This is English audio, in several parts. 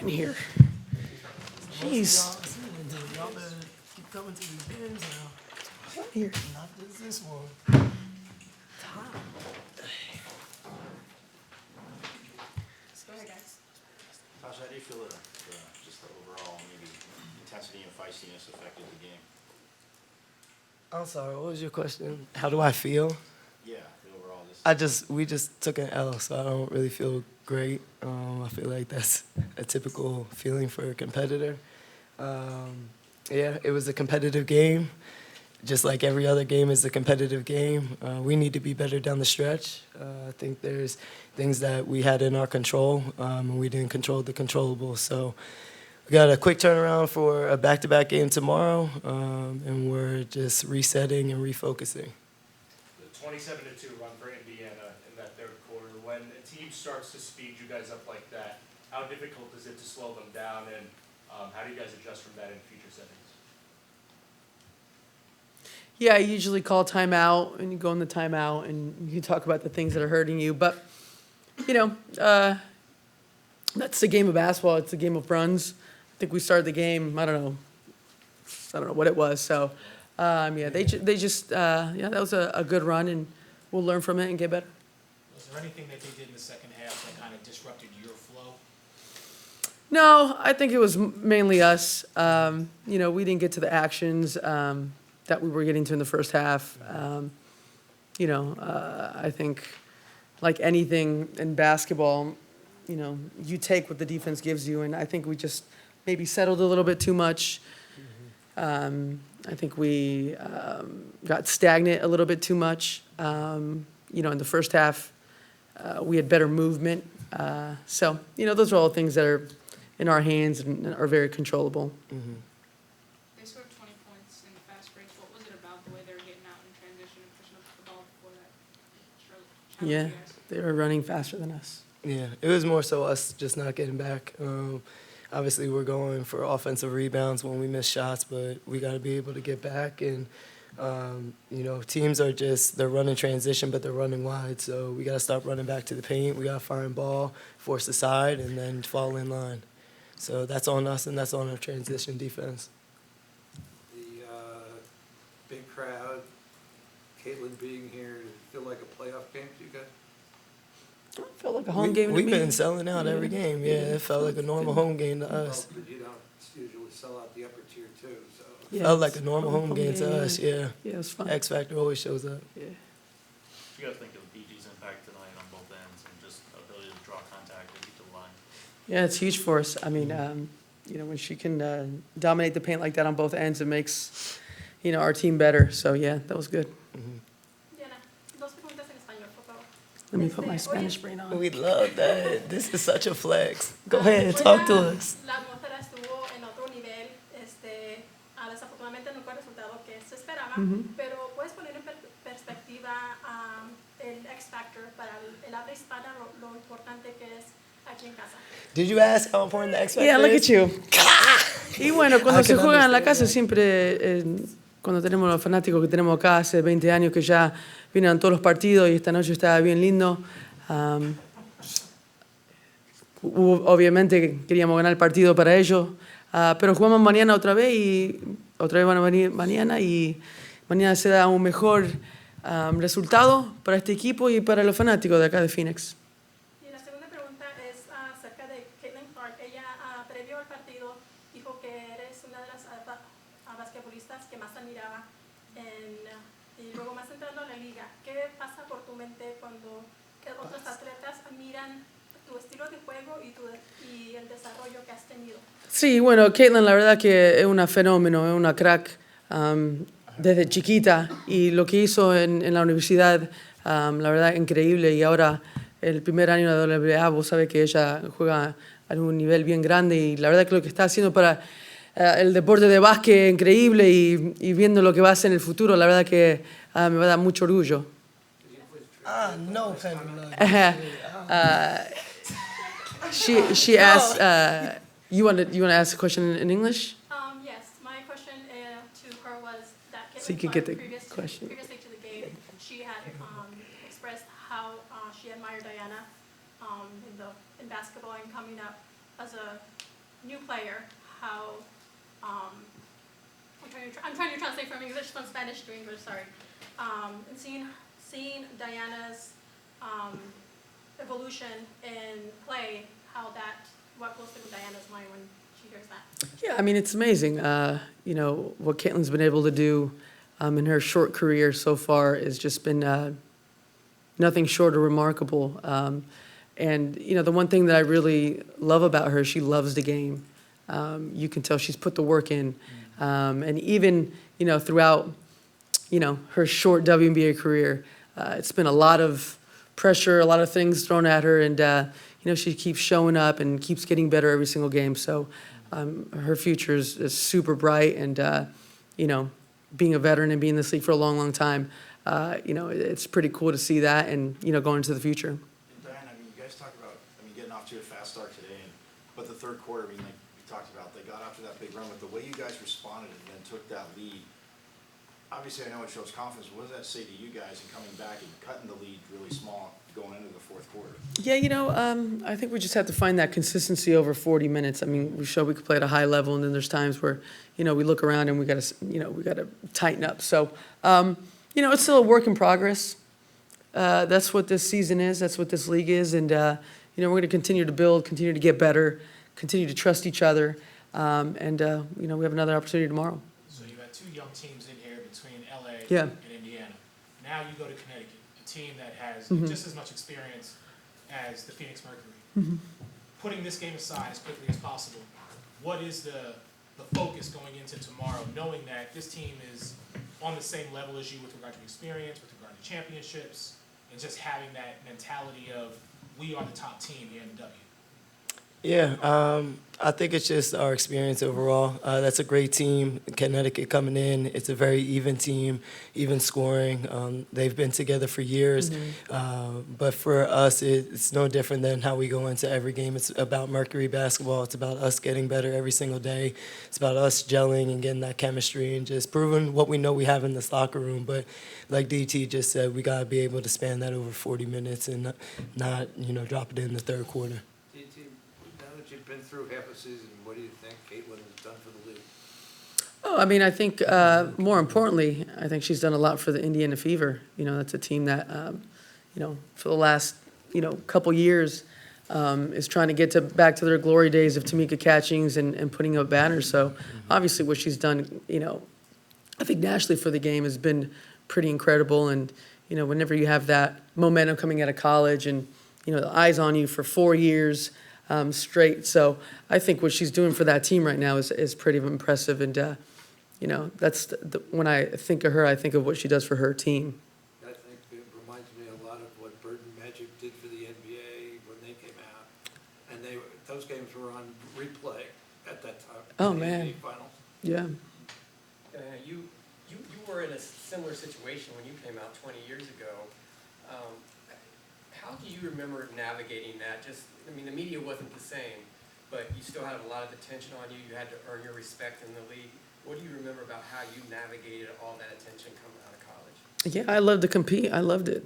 in here. Jeez. Y'all better keep coming to these games now. What in here? Not just this one. Go ahead, guys. Natasha, how do you feel just the overall maybe intensity and feistiness affected the game? I'm sorry, what was your question? How do I feel? Yeah, the overall. We just took an L, so I don't really feel great. I feel like that's a typical feeling for a competitor. Yeah, it was a competitive game. Just like every other game is a competitive game. We need to be better down the stretch. I think there's things that we had in our control, and we didn't control the controllables. So we got a quick turnaround for a back-to-back game tomorrow, and we're just resetting and refocusing. The 27-2 run for Indiana in that third quarter. When a team starts to speed you guys up like that, how difficult is it to slow them down, and how do you guys adjust from that in future settings? Yeah, I usually call timeout, and you go in the timeout, and you talk about the things that are hurting you. But, that's the game of basketball. It's a game of runs. I think we started the game, I don't know what it was. So, that was a good run, and we'll learn from it and get better. Was there anything that they did in the second half that kind of disrupted your flow? No, I think it was mainly us. We didn't get to the actions that we were getting to in the first half. I think like anything in basketball, you take what the defense gives you, and I think we just maybe settled a little bit too much. I think we got stagnant a little bit too much. In the first half, we had better movement. Those are all things that are in our hands and are very controllable. Mm-hmm. They scored 20 points in the fast breaks. What was it about the way they were getting out in transition and pushing up the ball before that? Challenge Yeah, you guys? they were running faster than us. Yeah, it was more so us just not getting back. Obviously, we're going for offensive rebounds when we miss shots, but we got to be able to get back. And, teams are they're running transition, but they're running wide. So we got to stop running back to the paint. We got to find ball, force the side, and then fall in line. So that's on us, and that's on our transition defense. The big crowd, Caitlin being here, did it feel like a playoff game to you guys? It felt like a home game to We've me. been selling out every game. Yeah, it felt like a normal home game to us. Well, but you don't usually sell out the upper tier too, so. Yeah, Felt like it's a normal home game to us, yeah. Yeah, it was fun. X Factor always shows up. Yeah. What do you guys think of BG's impact tonight on both ends and just ability to draw contact and get to the line? Yeah, it's huge for us. I mean, when she can dominate the paint like that on both ends, it makes, our team better. So, yeah, that was good. Diana, dos preguntas en español, por favor. Let me put my Spanish brain on. We love that. This is such a flex. Go ahead, talk to us. La atmósfera estuvo en otro nivel. Desafortunadamente no fue el resultado que se esperaba, pero puedes poner en perspectiva el X Factor para el habla hispana, lo importante que es aquí en casa. Did you ask how important the X Factor Yeah, look is? at you. Y bueno, cuando I se can juega en la understand casa, that. siempre, cuando tenemos los fanáticos que tenemos acá hace 20 años que ya vienen a todos los partidos y esta noche estaba bien lindo. Obviamente queríamos ganar el partido para ellos, pero jugamos mañana otra vez van a venir mañana y mañana se da un mejor resultado para este equipo y para los fanáticos de acá de Phoenix. Y la segunda pregunta es acerca de Caitlin Clark. Ella, previo al partido, dijo que eres una de las basquetbolistas que más admiraba y luego más entrando a la liga. ¿Qué pasa por tu mente cuando otros atletas admiran tu estilo de juego y el desarrollo que has tenido? Sí, bueno, Caitlin la verdad que es una fenómeno, es una crack desde chiquita y lo que hizo en la universidad, la verdad, increíble. Y ahora el primer año de la WNBA, vos sabés que ella juega a un nivel bien grande y la verdad que lo que está haciendo para el deporte de básquet increíble y viendo lo que va a hacer en el futuro, la verdad que me va a dar mucho orgullo. No, She asked, you want to ask a question in English? Yes, my question to her was that So you Caitlin could get Clark, the question. previously to the game, she had expressed how she admired Diana in basketball and coming up as a new player, how, I'm trying to translate from English, from Spanish to English, sorry. And seeing Diana's evolution in play, what goes through Diana's mind when she hears that? Yeah, I mean, it's amazing. What Caitlin's been able to do in her short career so far has just been nothing short of remarkable. And the one thing that I really love about her, she loves the game. You can tell she's put the work in. And even, throughout, her short WNBA career, it's been a lot of pressure, a lot of things thrown at her, and, she keeps showing up and keeps getting better every single game. So her future is super bright, and, being a veteran and being in this league for a long, long time, it's pretty cool to see that and, going into the future. And Diana, I mean, you guys talked about, getting off to a fast start today, but the third quarter, like you talked about, they got after that big run, but the way you guys responded and then took that lead, obviously I know it shows confidence, but what does that say to you guys in coming back and cutting the lead really small going into the fourth quarter? Yeah, I think we just have to find that consistency over 40 minutes. I mean, we showed we could play at a high level, and then there's times where, we look around and we got to tighten up. So, it's still a work in progress. That's what this season is. That's what this league is. And, we're going to continue to build, continue to get better, continue to trust each other. And we have another opportunity tomorrow. So you got two young teams in here between LA Yeah. and Indiana. Now you go to Connecticut, a team that has just as much experience as the Phoenix Mercury. Putting this game aside as quickly as possible, what is the focus going into tomorrow, knowing that this team is on the same level as you with regard to experience, with regard to championships, and just having that mentality of we are the top team here in the W? Yeah, I think it's just our experience overall. That's a great team. Connecticut coming in, it's a very even team, even scoring. They've been together for years. But for us, it's no different than how we go into every game. It's about Mercury basketball. It's about us getting better every single day. It's about us gelling and getting that chemistry and just proving what we know we have in this locker room. But like DT just said, we got to be able to span that over 40 minutes and not drop it in the third quarter. You've been through half a season, what do you think Caitlin has done for the league? Oh, I mean, I think more importantly, I think she's done a lot for the Indiana Fever. That's a team that, for the last, couple years is trying to get back to their glory days of Tamika Catchings and putting up banners. So obviously what she's done, I think nationally for the game has been pretty incredible. And, whenever you have that momentum coming out of college and, the eyes on you for 4 years, straight. So I think what she's doing for that team right now is pretty impressive. And, that's when I think of her, I think of what she does for her team. I think it reminds me a lot of what Burn Magic did for the NBA when they came out. And those games were on replay at that time. Oh, the man. NBA Finals. Yeah. You were in a similar situation when you came out 20 years ago. How do you remember navigating that? The media wasn't the same, but you still had a lot of attention on you. You had to earn your respect in the league. What do you remember about how you navigated all that attention coming out of college? Yeah, I loved to compete. I loved it.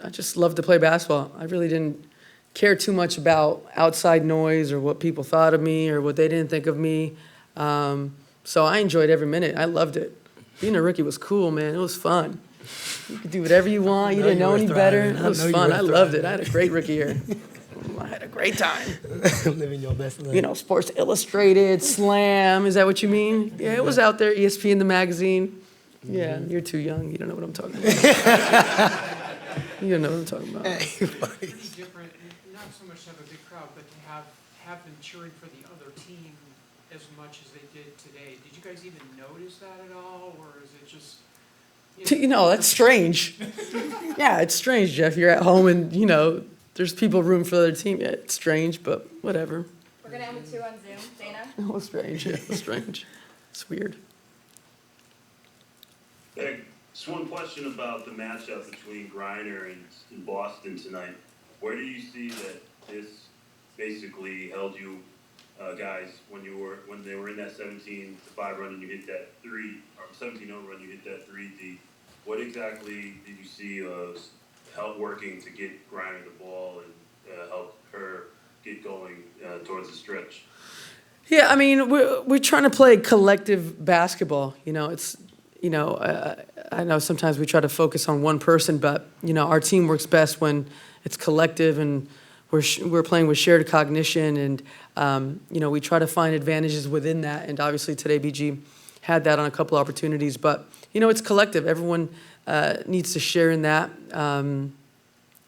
I just loved to play basketball. I really didn't care too much about outside noise or what people thought of me or what they didn't think of me. So I enjoyed every minute. I loved it. Being a rookie was cool, man. It was fun. You could do whatever you want. You didn't know any better. It was fun. I loved it. I had a great rookie year. I had a great time. Living your best life. Sports Illustrated, Slam. Is that what you mean? Yeah, it was out there. ESPN, the magazine. Yeah, you're too young. You don't know what I'm talking about. You don't know what I'm talking about. Pretty different, not so much to have a big crowd, but to have them cheering for the other team as much as they did today. Did you guys even notice that at all, or is it just... That's strange. Yeah, it's strange, Jeff. You're at home and, there's people rooting for the other team. Yeah, it's strange, but whatever. We're going to end with 2 on Zoom. Dana? It was strange. Yeah, it was strange. It's weird. Hey, just one question about the matchup between Griner and Boston tonight. Where do you see that this basically held you guys when they were in that 17-5 run and you hit that 3, or 17-0 run, you hit that 3D? What exactly did you see help working to get Griner the ball and help her get going towards the stretch? Yeah, I mean, we're trying to play collective basketball. You know, it's, you know, I know sometimes we try to focus on one person, but, you know, our team works best when it's collective and we're playing with shared cognition, and, you know, we try to find advantages within that. And obviously today BG had that on a couple opportunities, but, you know, it's collective. Everyone needs to share in that. And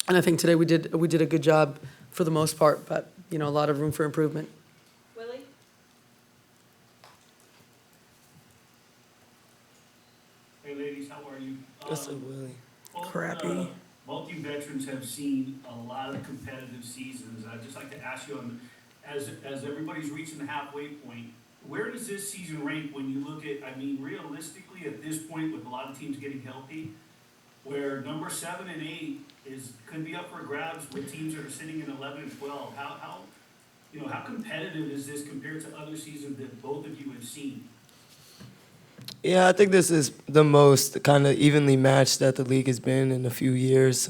I think today we did a good job for the most part, but, you know, a lot of room for improvement. Willie? Hey ladies, how are you? What's up, Willie? Crappy. Both you veterans have seen a lot of competitive seasons. I'd just like to ask you, as everybody's reaching the halfway point, where does this season rank when you look at, I mean, realistically, at this point, with a lot of teams getting healthy, where number 7 and 8 could be up for grabs with teams that are sitting in 11 and 12? How competitive is this compared to other seasons that both of you have seen? Yeah, I think this is the most kind of evenly matched that the league has been in a few years.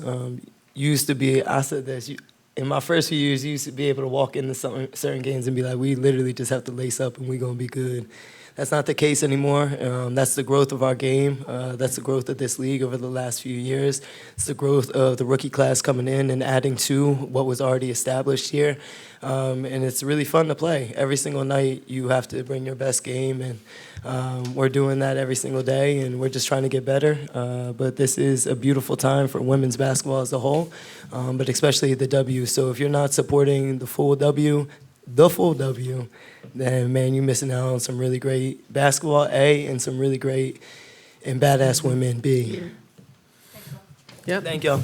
Used to be, I said this, in my first few years, you used to be able to walk into certain games and be like, we literally just have to lace up and we're going to be good. That's not the case anymore. That's the growth of our game. That's the growth of this league over the last few years. It's the growth of the rookie class coming in and adding to what was already established here. And it's really fun to play. Every single night you have to bring your best game, and we're doing that every single day, and we're just trying to get better. But this is a beautiful time for women's basketball as a whole, but especially the W. So if you're not supporting the full W, then, man, you're missing out on some really great basketball, A, and some really great and badass women, B. Yep. Thank y'all.